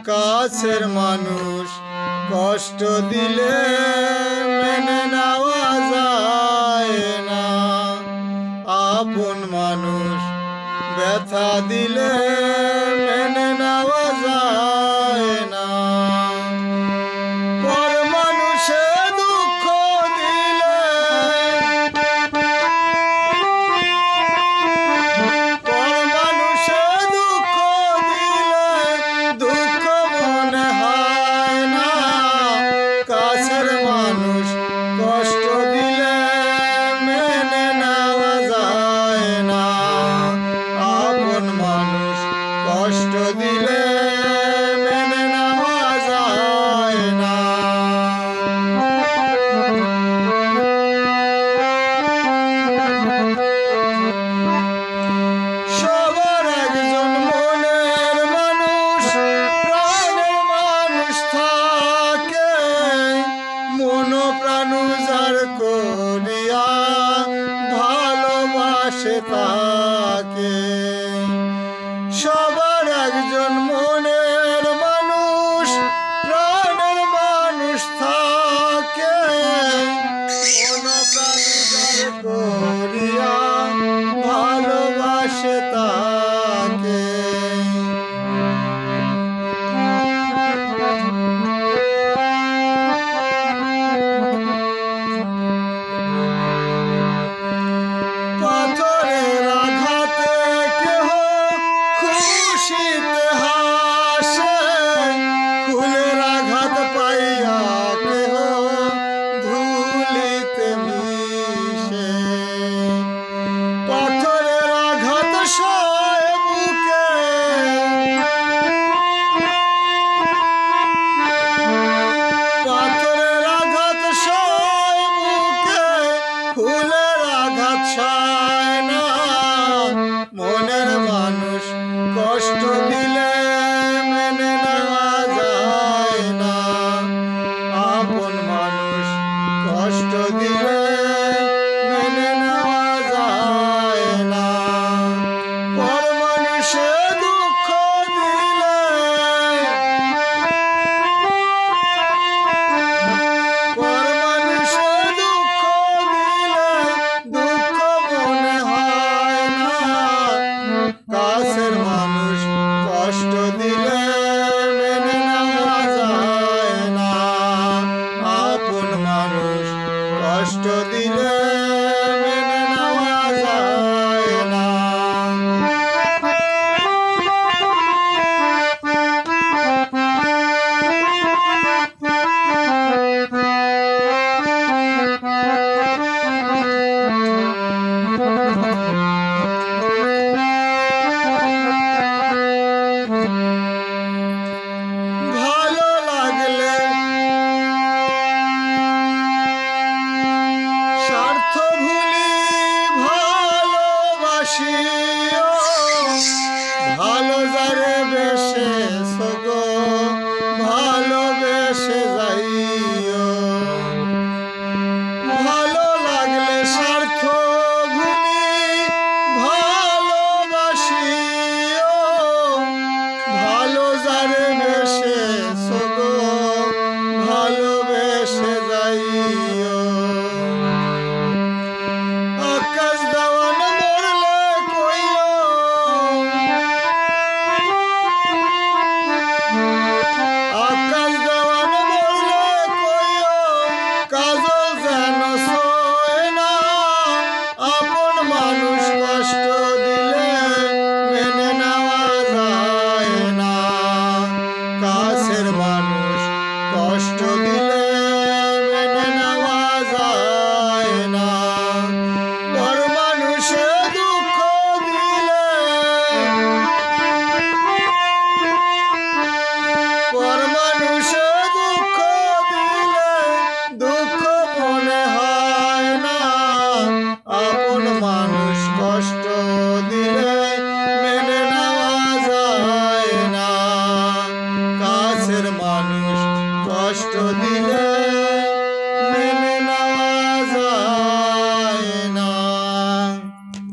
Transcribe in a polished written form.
কাছের মানুষ কষ্ট দিলে মেনে নেওয়া যায় না, আপন মানুষ ব্যথা দিলে মেনে নেওয়া যায় না। পর মানুষে দুঃখ দিলে, পর মানুষে দুঃখ দিলে দুঃখ মনে হয় না, কাছের মানুষ কষ্ট দিলে মেনে নেওয়া যায় না, আপন মানুষ কষ্ট দিলে মেনে নেওয়া যায় না। সবার একজন মনের মানুষ, প্রাণের মানুষ থাকে, মন প্রাণ যার করিয়া ভালোবাসে তাকে। সবার একজন মনের মানুষ, প্রাণের মানুষ থাকে, মন প্রাণ যার করিয়া ভালোবাসে তাকে। পাথরের আঘাতে কেহ খুশিতে হাসে, ফুলের আঘাত পাইয়া কেহ ধুলিতে মিশে। পাথরের আঘাত সয় বুকে, পাথরের আঘাত সয় বুকে, ফুলের আঘাত সয় না, মনের মানুষ কষ্ট দিলে মেনে নেওয়া যায় না, আপন মানুষ কষ্ট দিলে মেনে নেওয়া যায় না। পর মানুষে দুঃখ দিলে, পর মানুষে দুঃখ দিলে দুঃখ মনে হয় না, কাছের মানুষ কষ্ট দিলে মেনে নেওয়া যায় না, আপন মানুষ কষ্ট দিলে মেনে নেওয়া যায় না। ভালো লাগলে স্বার্থ ভুলি ভালোবাসিও, ভালো যারে বেশে সগো ভালোবেসে যাইও। ভালো লাগলে স্বার্থ ভুলি ভালোবাসিও, ভালো যারে বেশে সগো ভালোবেসে যাইও। আকাশ দেওয়ান মরলে কই কষ্ট দিলে